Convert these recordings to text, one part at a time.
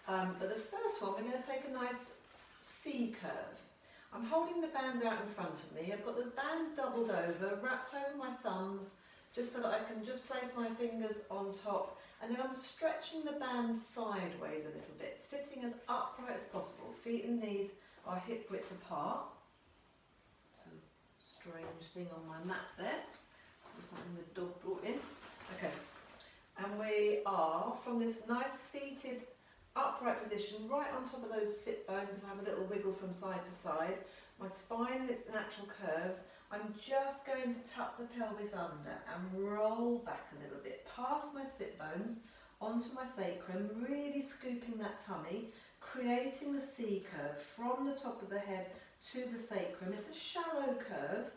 But the first one, we're going to take a nice C curve. I'm holding the band out in front of me. I've got the band doubled over, wrapped over my thumbs, just so that I can just place my fingers on top. And then I'm stretching the band sideways a little bit, sitting as upright as possible. Feet and knees are hip width apart. Some strange thing on my mat there. Something the dog brought in. Okay. And we are, from this nice seated upright position, right on top of those sit bones, if I have a little wiggle from side to side. My spine in its natural curves. I'm just going to tuck the pelvis under and roll back a little bit past my sit bones onto my sacrum, really scooping that tummy, creating the C curve from the top of the head to the sacrum. It's a shallow curve,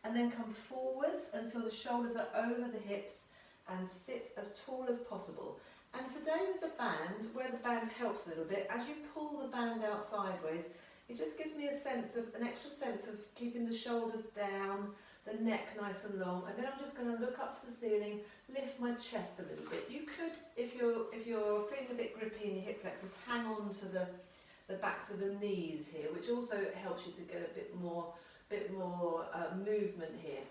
and then come forwards until the shoulders are over the hips and sit as tall as possible. And today with the band, where the band helps a little bit, as you pull the band out sideways, it just gives me an extra sense of keeping the shoulders down, the neck nice and long, and then I'm just going to look up to the ceiling, lift my chest a little bit. You could, if you're feeling a bit grippy in your hip flexors, hang on to the backs of the knees here, which also helps you to get a bit more movement here.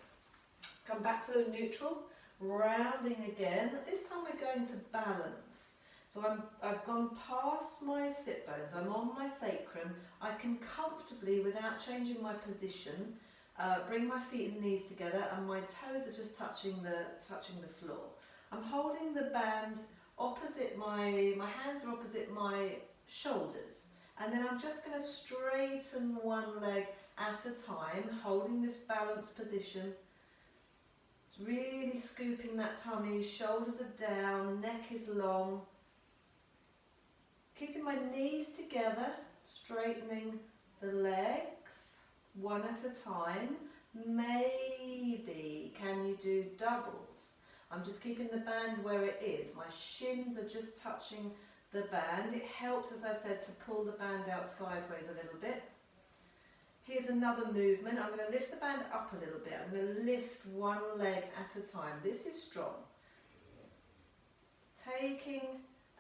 Come back to neutral, rounding again. This time we're going to balance. So I've gone past my sit bones, I'm on my sacrum. I can comfortably, without changing my position, bring my feet and knees together, and my toes are just touching the floor. I'm holding the band opposite my hands are opposite my shoulders, and then I'm just going to straighten one leg at a time, holding this balanced position. It's really scooping that tummy, shoulders are down, neck is long. Keeping my knees together, straightening the legs one at a time. Maybe can you do doubles? I'm just keeping the band where it is. My shins are just touching the band. It helps, as I said, to pull the band out sideways a little bit. Here's another movement. I'm going to lift the band up a little bit. I'm going to lift one leg at a time. This is strong. Taking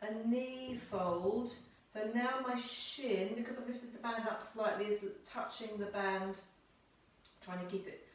a knee fold. So now my shin, because I've lifted the band up slightly, is touching the band, trying to keep it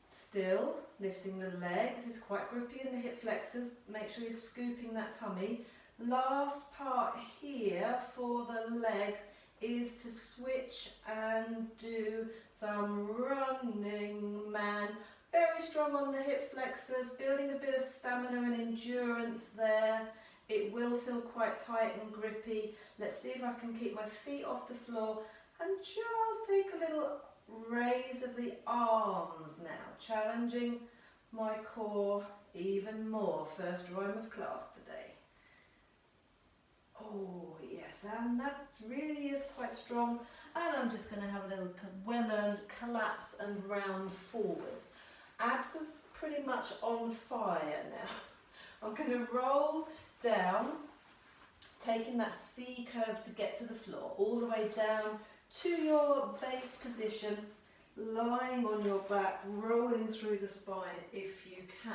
still, lifting the leg. This is quite grippy in the hip flexors. Make sure you're scooping that tummy. Last part here for the legs is to switch and do some running man. Very strong on the hip flexors, building a bit of stamina and endurance there. It will feel quite tight and grippy. Let's see if I can keep my feet off the floor and just take a little raise of the arms now, challenging my core even more. First rhyme of class today. Oh yes, and that really is quite strong. And I'm just going to have a little well-earned collapse and round forwards. Abs is pretty much on fire now. I'm going to roll down, taking that C curve to get to the floor, all the way down to your base position, lying on your back, rolling through the spine if you can.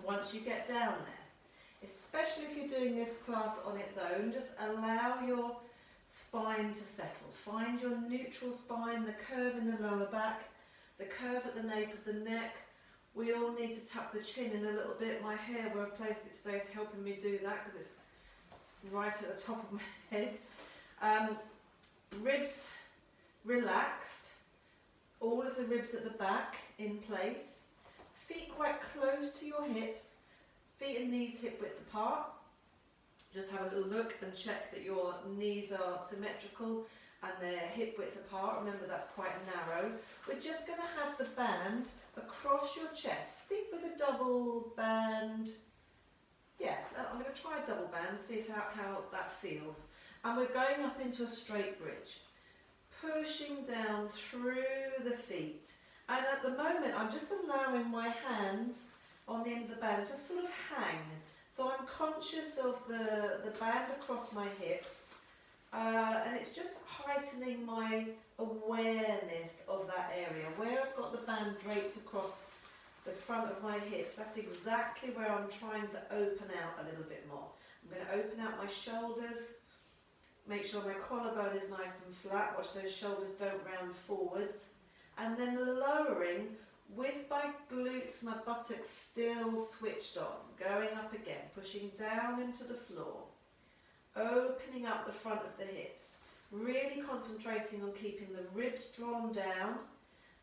Once you get down there, especially if you're doing this class on its own, just allow your spine to settle. Find your neutral spine, the curve in the lower back, the curve at the nape of the neck. We all need to tuck the chin in a little bit. My hair, where I've placed it today, is helping me do that because it's right at the top of my head. Ribs relaxed, all of the ribs at the back in place. Feet quite close to your hips, feet and knees hip width apart. Just have a little look and check that your knees are symmetrical and they're hip width apart. Remember, that's quite narrow. We're just going to have the band across your chest. Stick with a double band. Yeah, I'm going to try a double band, see how that feels. And we're going up into a straight bridge, pushing down through the feet. And at the moment, I'm just allowing my hands on the end of the band to sort of hang. So I'm conscious of the band across my hips. And it's just heightening my awareness of that area. Where I've got the band draped across the front of my hips, that's exactly where I'm trying to open out a little bit more. I'm going to open out my shoulders, make sure my collarbone is nice and flat, watch those shoulders don't round forwards, and then lowering with my glutes, my buttocks still switched on, going up again, pushing down into the floor, opening up the front of the hips, really concentrating on keeping the ribs drawn down,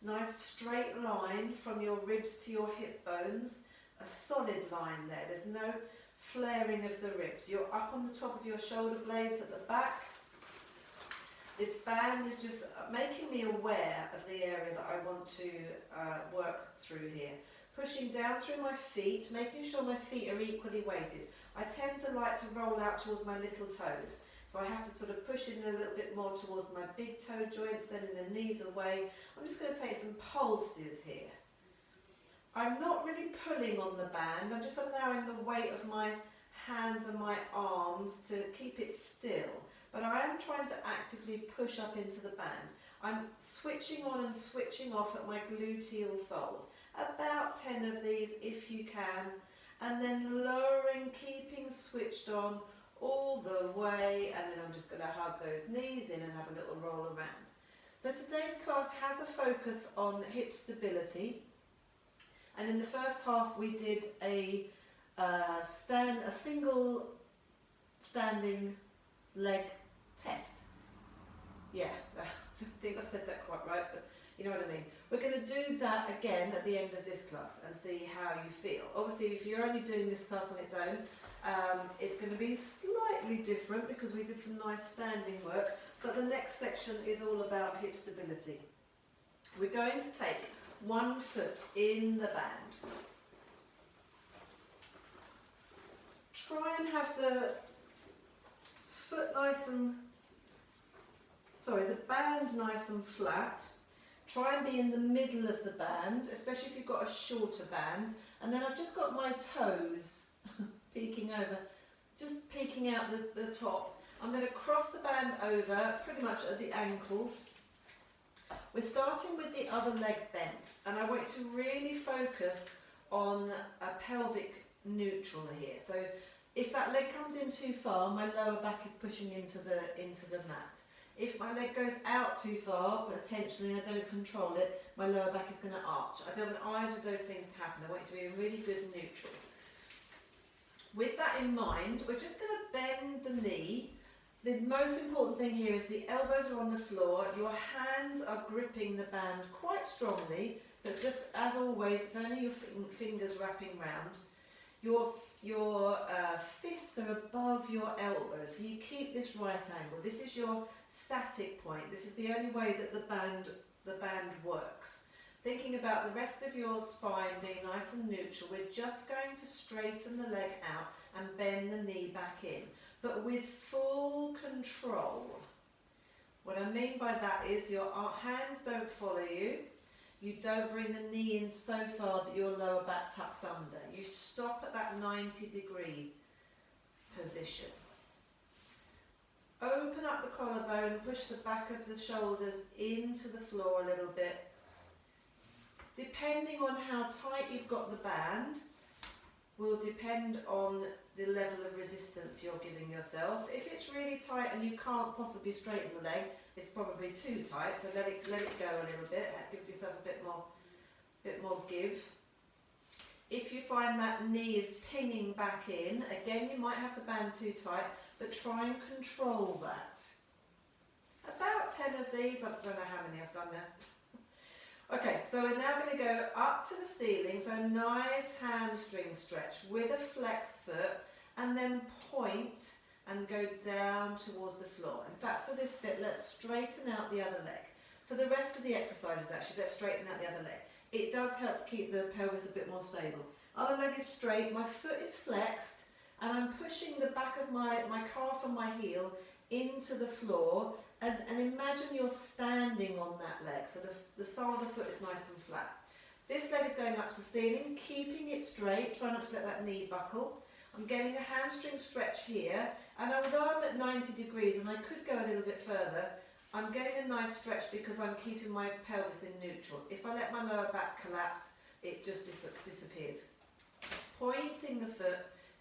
nice straight line from your ribs to your hip bones, a solid line there, there's no flaring of the ribs. You're up on the top of your shoulder blades at the back. This band is just making me aware of the area that I want to work through here. Pushing down through my feet, making sure my feet are equally weighted. I tend to like to roll out towards my little toes. So I have to sort of push in a little bit more towards my big toe joints, then in the knees away. I'm just going to take some pulses here. I'm not really pulling on the band, I'm just allowing the weight of my hands and my arms to keep it still. But I am trying to actively push up into the band. I'm switching on and switching off at my gluteal fold. About 10 of these if you can. And then lowering, keeping switched on all the way. And then I'm just going to hug those knees in and have a little roll around. So today's class has a focus on hip stability. And in the first half we did a single standing leg test. Yeah, I don't think I've said that quite right, but you know what I mean. We're going to do that again at the end of this class and see how you feel. Obviously, if you're only doing this class on its own, it's going to be slightly different because we did some nice standing work, but the next section is all about hip stability. We're going to take one foot in the band. Try and have the foot the band nice and flat. Try and be in the middle of the band, especially if you've got a shorter band. And then I've just got my toes peeking over, just peeking out the top. I'm going to cross the band over pretty much at the ankles. We're starting with the other leg bent, and I want to really focus on a pelvic neutral here. So if that leg comes in too far, my lower back is pushing into the mat. If my leg goes out too far, potentially, and I don't control it, my lower back is going to arch. I don't want either of those things to happen. I want it to be a really good neutral. With that in mind, we're just going to bend the knee. The most important thing here is the elbows are on the floor, your hands are gripping the band quite strongly, but just as always, it's only your fingers wrapping round. Your fists are above your elbows, so you keep this right angle. This is your static point. This is the only way that the band works. Thinking about the rest of your spine being nice and neutral, we're just going to straighten the leg out and bend the knee back in, but with full control. What I mean by that is your hands don't follow you. You don't bring the knee in so far that your lower back tucks under. You stop at that 90-degree position. Open up the collarbone, push the back of the shoulders into the floor a little bit. Depending on how tight you've got the band, will depend on the level of resistance you're giving yourself. If it's really tight and you can't possibly straighten the leg, it's probably too tight, so let it go a little bit, give yourself a bit more give. If you find that knee is pinging back in, again you might have the band too tight, but try and control that. About 10 of these, I don't know how many I've done now. Okay, so we're now going to go up to the ceiling, so a nice hamstring stretch with a flex foot, and then point and go down towards the floor. In fact, for this bit, let's straighten out the other leg. For the rest of the exercises, actually, let's straighten out the other leg. It does help to keep the pelvis a bit more stable. Other leg is straight, my foot is flexed, and I'm pushing the back of my calf and my heel into the floor, and imagine you're standing on that leg, so the sole of the foot is nice and flat. This leg is going up to the ceiling, keeping it straight, try not to let that knee buckle. I'm getting a hamstring stretch here, and although I'm at 90 degrees and I could go a little bit further, I'm getting a nice stretch because I'm keeping my pelvis in neutral. If I let my lower back collapse, it just disappears. Pointing the foot,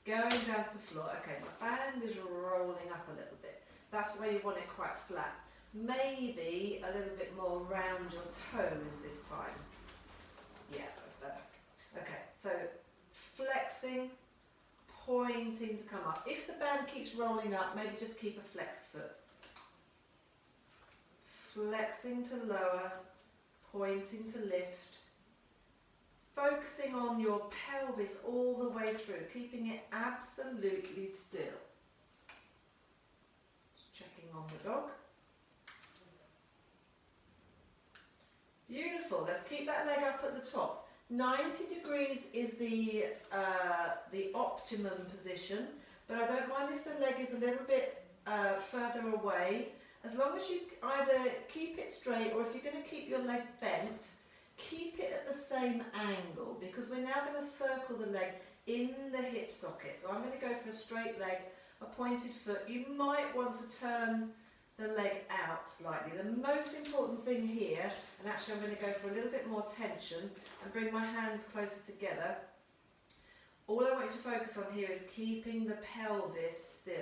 going down to the floor. Okay, my band is rolling up a little bit. That's where you want it quite flat. Maybe a little bit more around your toes this time. Yeah, that's better. Okay, so flexing, pointing to come up. If the band keeps rolling up, maybe just keep a flexed foot. Flexing to lower, pointing to lift. Focusing on your pelvis all the way through, keeping it absolutely still. Just checking on the dog. Beautiful. Let's keep that leg up at the top. 90 degrees is the optimum position, but I don't mind if the leg is a little bit further away. As long as you either keep it straight, or if you're going to keep your leg bent, keep it at the same angle, because we're now going to circle the leg in the hip socket. So I'm going to go for a straight leg, a pointed foot. You might want to turn the leg out slightly. The most important thing here, and actually I'm going to go for a little bit more tension and bring my hands closer together. All I want you to focus on here is keeping the pelvis still,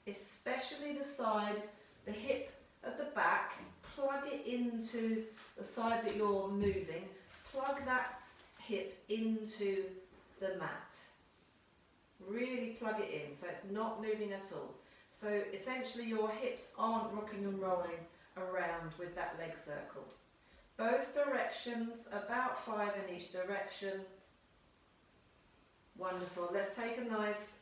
especially the side, the hip at the back. Plug it into the side that you're moving. Plug that hip into the mat. Really plug it in so it's not moving at all. So essentially your hips aren't rocking and rolling around with that leg circle. Both directions, about 5 in each direction. Wonderful. Let's take a nice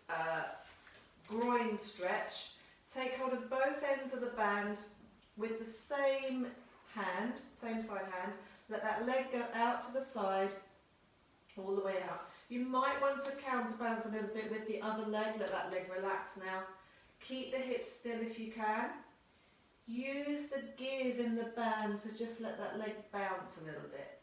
groin stretch. Take hold of both ends of the band with the same hand, same side hand. Let that leg go out to the side, all the way out. You might want to counterbalance a little bit with the other leg. Let that leg relax now. Keep the hips still if you can. Use the give in the band to just let that leg bounce a little bit.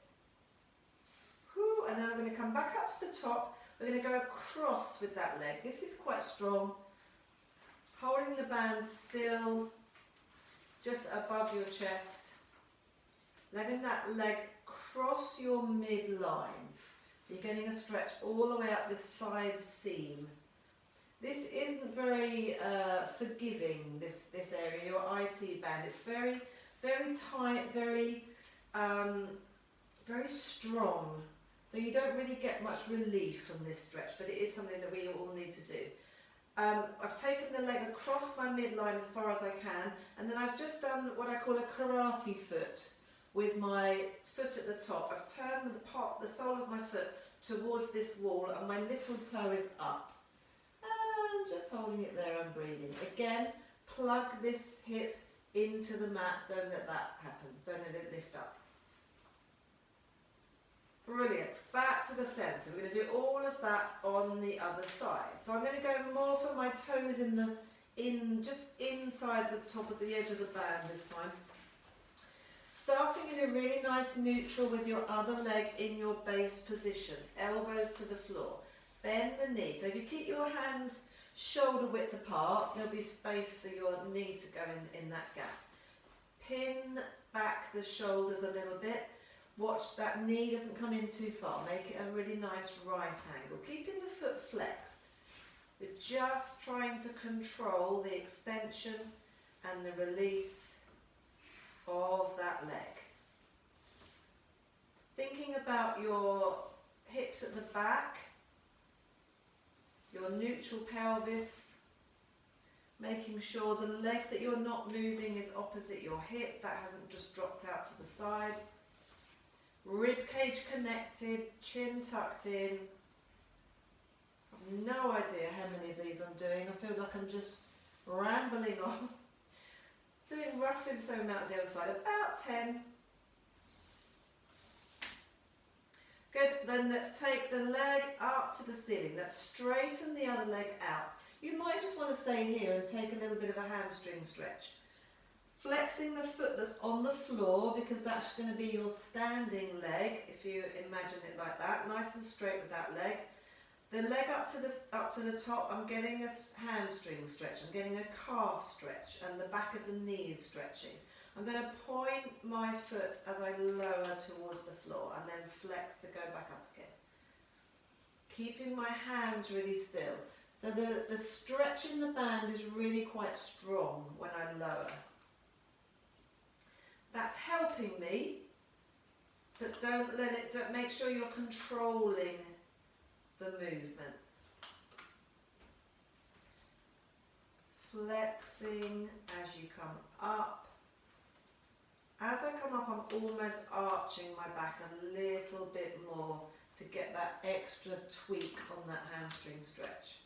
Whew, and then I'm going to come back up to the top. We're going to go across with that leg. This is quite strong. Holding the band still, just above your chest. Letting that leg cross your midline. So you're getting a stretch all the way up this side seam. This isn't very forgiving, this area, your IT band. It's very, very tight, very, very strong. So you don't really get much relief from this stretch, but it is something that we all need to do. I've taken the leg across my midline as far as I can, and then I've just done what I call a karate foot with my foot at the top. I've turned the sole of my foot towards this wall, and my little toe is up. Just holding it there and breathing. Again, plug this hip into the mat. Don't let that happen. Don't let it lift up. Brilliant. Back to the centre. We're going to do all of that on the other side. So I'm going to go more for my toes just inside the top of the edge of the band this time. Starting in a really nice neutral with your other leg in your base position. Elbows to the floor. Bend the knee. So if you keep your hands shoulder width apart, there'll be space for your knee to go in that gap. Pin back the shoulders a little bit. Watch that knee doesn't come in too far. Make it a really nice right angle. Keeping the foot flexed. We're just trying to control the extension and the release of that leg. Thinking about your hips at the back, your neutral pelvis, making sure the leg that you're not moving is opposite your hip, that hasn't just dropped out to the side. Rib cage connected, chin tucked in. I've no idea how many of these I'm doing. I feel like I'm just rambling on. Doing roughly the same amount as the other side, about 10. Good, then let's take the leg up to the ceiling. Let's straighten the other leg out. You might just want to stay here and take a little bit of a hamstring stretch. Flexing the foot that's on the floor, because that's going to be your standing leg, if you imagine it like that. Nice and straight with that leg. The leg up to the top, I'm getting a hamstring stretch. I'm getting a calf stretch, and the back of the knee is stretching. I'm going to point my foot as I lower towards the floor and then flex to go back up again. Keeping my hands really still. So the stretch in the band is really quite strong when I lower. That's helping me, but don't make sure you're controlling the movement. Flexing as you come up. As I come up, I'm almost arching my back a little bit more to get that extra tweak on that hamstring stretch.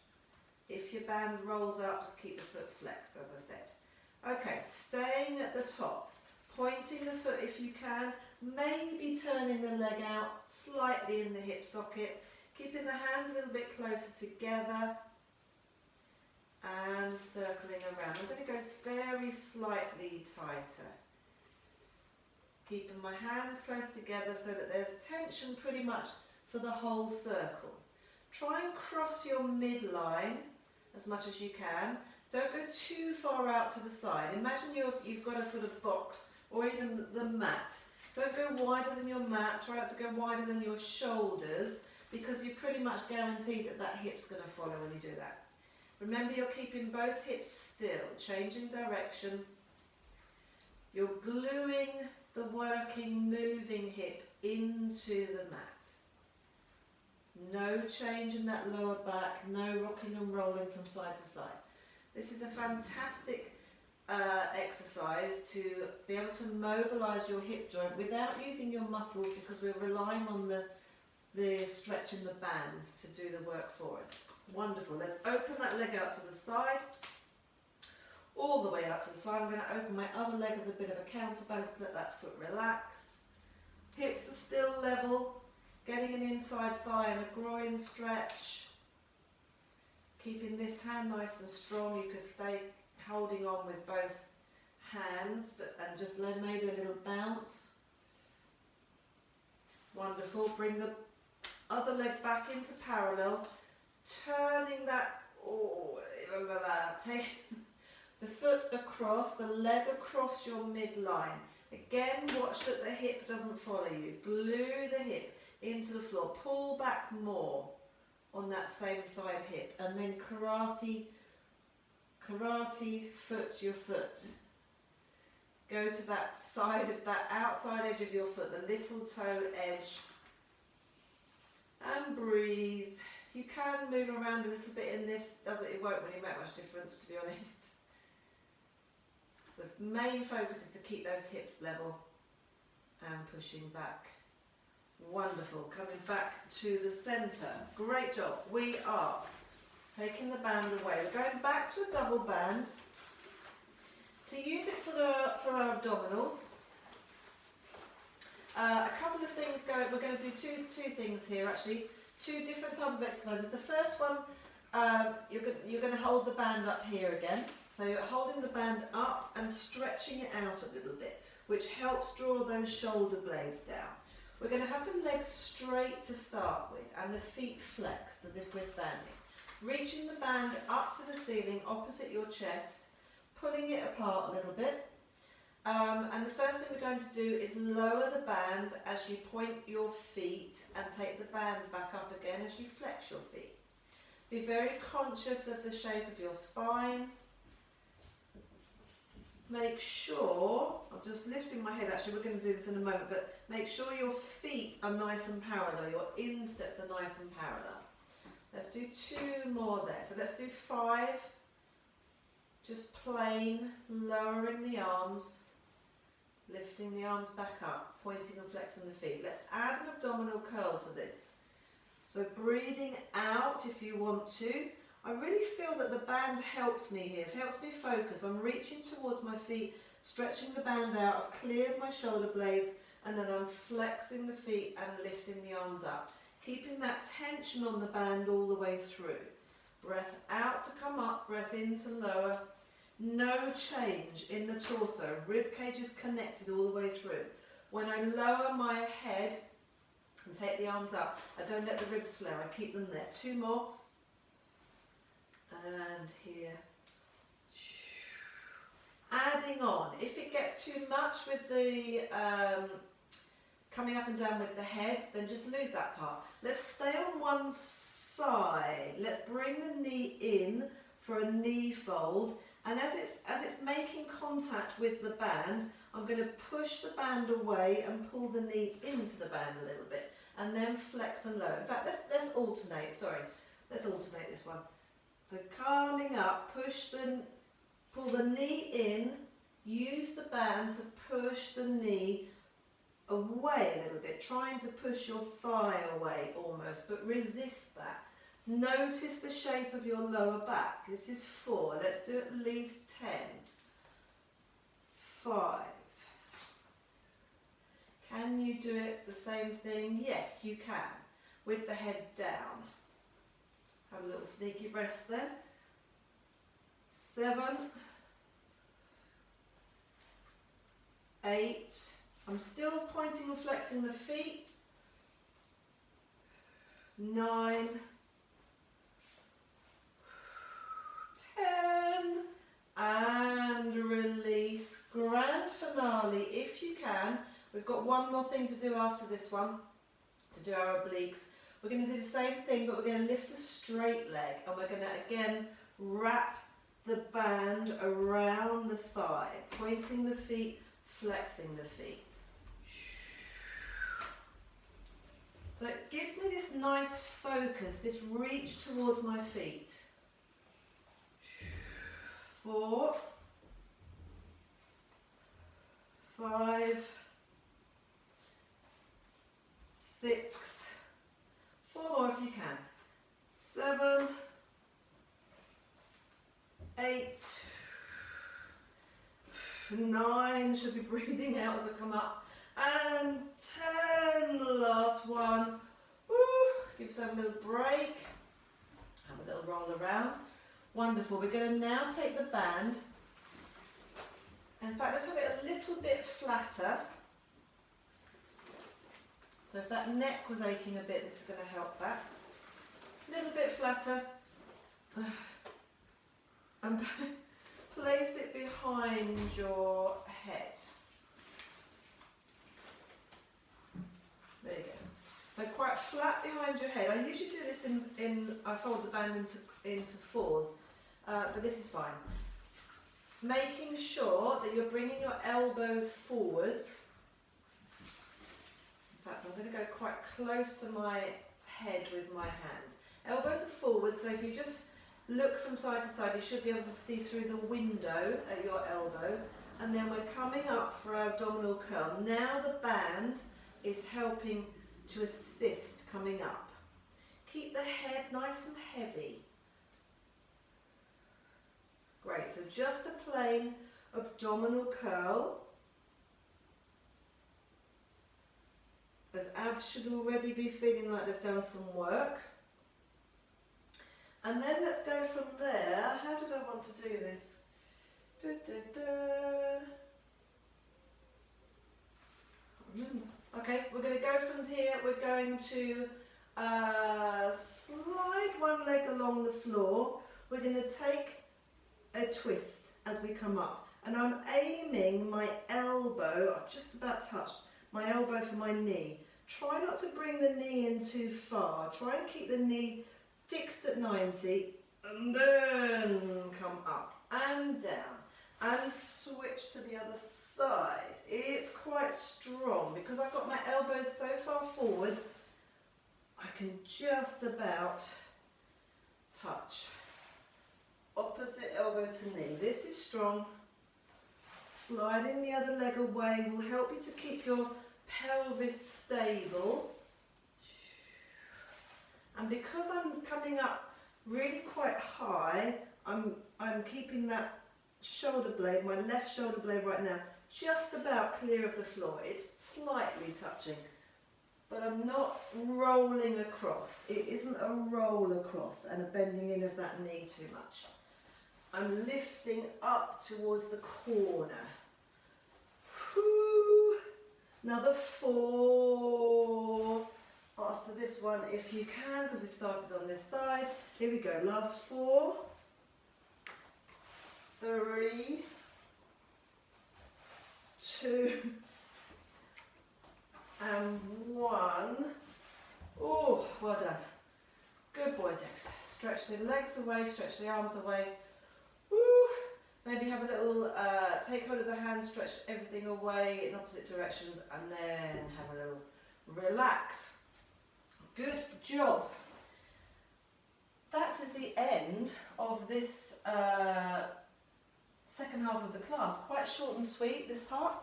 If your band rolls up, just keep the foot flexed, as I said. Okay, staying at the top, pointing the foot if you can, maybe turning the leg out slightly in the hip socket, keeping the hands a little bit closer together, and circling around. I'm going to go very slightly tighter. Keeping my hands close together so that there's tension pretty much for the whole circle. Try and cross your midline as much as you can. Don't go too far out to the side. Imagine you've got a sort of box or even the mat. Don't go wider than your mat. Try not to go wider than your shoulders because you're pretty much guaranteed that that hip's going to follow when you do that. Remember, you're keeping both hips still, changing direction. You're gluing the working, moving hip into the mat. No change in that lower back, no rocking and rolling from side to side. This is a fantastic exercise to be able to mobilise your hip joint without using your muscles because we're relying on the stretch in the band to do the work for us. Wonderful. Let's open that leg out to the side. All the way out to the side. I'm going to open my other leg as a bit of a counterbalance, let that foot relax. Hips are still level, getting an inside thigh and a groin stretch. Keeping this hand nice and strong. You could stay holding on with both hands and just maybe a little bounce. Wonderful. Bring the other leg back into parallel, turning that, take the foot across, the leg across your midline. Again, watch that the hip doesn't follow you. Glue the hip into the floor. Pull back more on that same side hip. And then karate foot your foot. Go to that side of that outside edge of your foot, the little toe edge. And breathe. You can move around a little bit in this. It won't really make much difference, to be honest. The main focus is to keep those hips level and pushing back. Wonderful. Coming back to the centre. Great job. We are taking the band away. We're going back to a double band. To use it for our abdominals, a couple of things going. We're going to do two things here actually. Two different types of exercises. The first one, you're going to hold the band up here again. So you're holding the band up and stretching it out a little bit, which helps draw those shoulder blades down. We're going to have the legs straight to start with and the feet flexed as if we're standing. Reaching the band up to the ceiling opposite your chest, pulling it apart a little bit. And the first thing we're going to do is lower the band as you point your feet and take the band back up again as you flex your feet. Be very conscious of the shape of your spine. Make sure, I'm just lifting my head actually, we're going to do this in a moment, but make sure your feet are nice and parallel, your insteps are nice and parallel. Let's do 2 more there. So let's do 5. Just plain, lowering the arms, lifting the arms back up, pointing and flexing the feet. Let's add an abdominal curl to this. So breathing out if you want to. I really feel that the band helps me here, it helps me focus. I'm reaching towards my feet, stretching the band out, I've cleared my shoulder blades, and then I'm flexing the feet and lifting the arms up. Keeping that tension on the band all the way through. Breath out to come up, breath in to lower. No change in the torso, rib cage is connected all the way through. When I lower my head and take the arms up, I don't let the ribs flare, I keep them there. 2 more. And here. Adding on. If it gets too much with the coming up and down with the head, then just lose that part. Let's stay on one side side. Let's bring the knee in for a knee fold, and as it's making contact with the band, I'm going to push the band away and pull the knee into the band a little bit, and then flex and lower. In fact, let's alternate. Sorry, let's alternate this one. So coming up, pull the knee in, use the band to push the knee away a little bit, trying to push your thigh away almost, but resist that. Notice the shape of your lower back. This is 4. Let's do at least 10. 5. Can you do it the same thing? Yes, you can. With the head down. Have a little sneaky rest then. 7. 8. I'm still pointing and flexing the feet. 9. 10. And release. Grand finale if you can. We've got one more thing to do after this one, to do our obliques. We're going to do the same thing, but we're going to lift a straight leg, and we're going to again wrap the band around the thigh, pointing the feet, flexing the feet. So it gives me this nice focus, this reach towards my feet. 4, 5, 6, 4 more if you can, 7, 8, 9, should be breathing out as I come up, and 10, last one. Woo. Give yourself a little break, have a little roll around. Wonderful. We're going to now take the band, in fact let's have it a little bit flatter. So if that neck was aching a bit, this is going to help that. A little bit flatter. And place it behind your head. There you go. So quite flat behind your head. I usually do this I fold the band into 4s, but this is fine. Making sure that you're bringing your elbows forwards. In fact, I'm going to go quite close to my head with my hands. Elbows are forward, so if you just look from side to side, you should be able to see through the window at your elbow. And then we're coming up for our abdominal curl. Now the band is helping to assist coming up. Keep the head nice and heavy. Great, so just a plain abdominal curl. Those abs should already be feeling like they've done some work. And then let's go from there. How did I want to do this? Okay, we're going to go from here. We're going to slide one leg along the floor. We're going to take a twist as we come up. And I'm aiming my elbow, I've just about touched my elbow for my knee. Try not to bring the knee in too far. Try and keep the knee fixed at 90, and then come up and down and switch to the other side. It's quite strong because I've got my elbows so far forwards, I can just about touch. Opposite elbow to knee. This is strong. Sliding the other leg away will help you to keep your pelvis stable. And because I'm coming up really quite high, I'm keeping that shoulder blade, my left shoulder blade right now, just about clear of the floor. It's slightly touching, but I'm not rolling across. It isn't a roll across and a bending in of that knee too much. I'm lifting up towards the corner. Whew. Another 4. After this one, if you can, because we started on this side. Here we go. Last 4, 3, 2, and 1. Oh, well done. Good boy, Dex. Stretch the legs away, stretch the arms away. Woo! Maybe have a little, take hold of the hands, stretch everything away in opposite directions, and then have a little relax. Good job. That is the end of this second half of the class. Quite short and sweet, this part.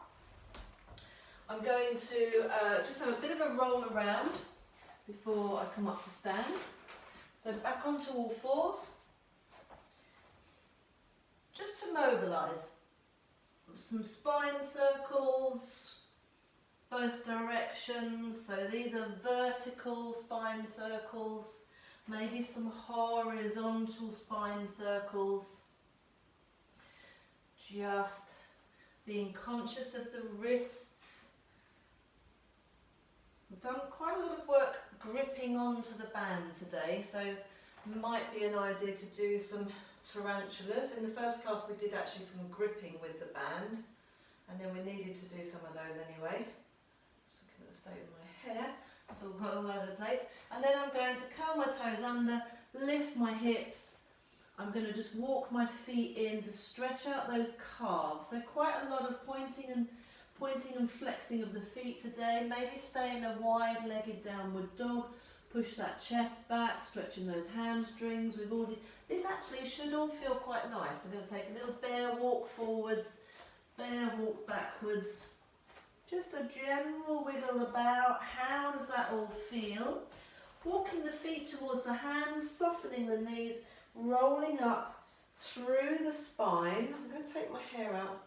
I'm going to just have a bit of a roll around before I come up to stand. So back onto all fours. Just to mobilise. Some spine circles, both directions. So these are vertical spine circles, maybe some horizontal spine circles. Just being conscious of the wrists. We've done quite a lot of work gripping onto the band today, so might be an idea to do some tarantulas. In the first class we did actually some gripping with the band, and then we needed to do some of those anyway. Just looking at the state of my hair, it's all got all over the place. And then I'm going to curl my toes under, lift my hips. I'm going to just walk my feet in to stretch out those calves. So quite a lot of pointing and flexing of the feet today. Maybe stay in a wide-legged downward dog. Push that chest back, stretching those hamstrings. This actually should all feel quite nice. I'm going to take a little bear walk forwards, bear walk backwards. Just a general wiggle about. How does that all feel? Walking the feet towards the hands, softening the knees, rolling up through the spine. I'm going to take my hair out,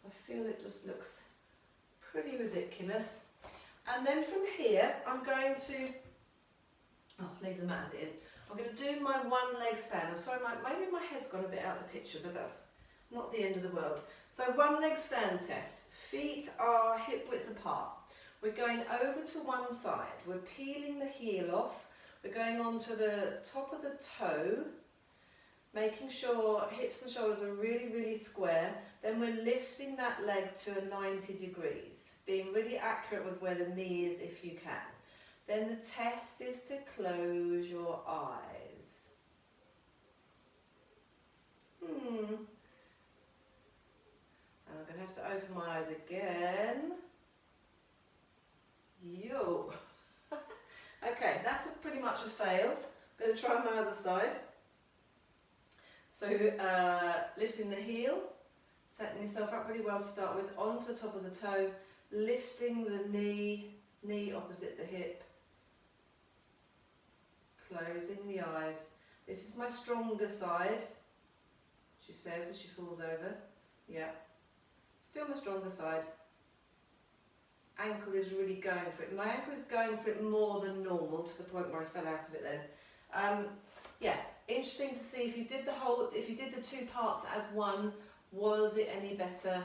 so I feel it just looks pretty ridiculous. And then from here, I'm going to, leave the mat as it is. I'm going to do my one leg stand. I'm sorry, maybe my head's gone a bit out of the picture, but that's not the end of the world. So one leg stand test. Feet are hip width apart. We're going over to one side. We're peeling the heel off. We're going onto the top of the toe, making sure hips and shoulders are really, really square. Then we're lifting that leg to a 90 degrees, being really accurate with where the knee is if you can. Then the test is to close your eyes. And I'm going to have to open my eyes again. Yo. Okay, that's pretty much a fail. I'm going to try my other side. So lifting the heel, setting yourself up really well to start with, onto the top of the toe, lifting the knee opposite the hip, closing the eyes. This is my stronger side, she says as she falls over. Yeah, still my stronger side. Ankle is really going for it. My ankle is going for it more than normal, to the point where I fell out of it then. Yeah, interesting to see if you did the two parts as one, was it any better?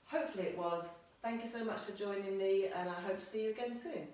Hopefully it was. Thank you so much for joining me, and I hope to see you again soon.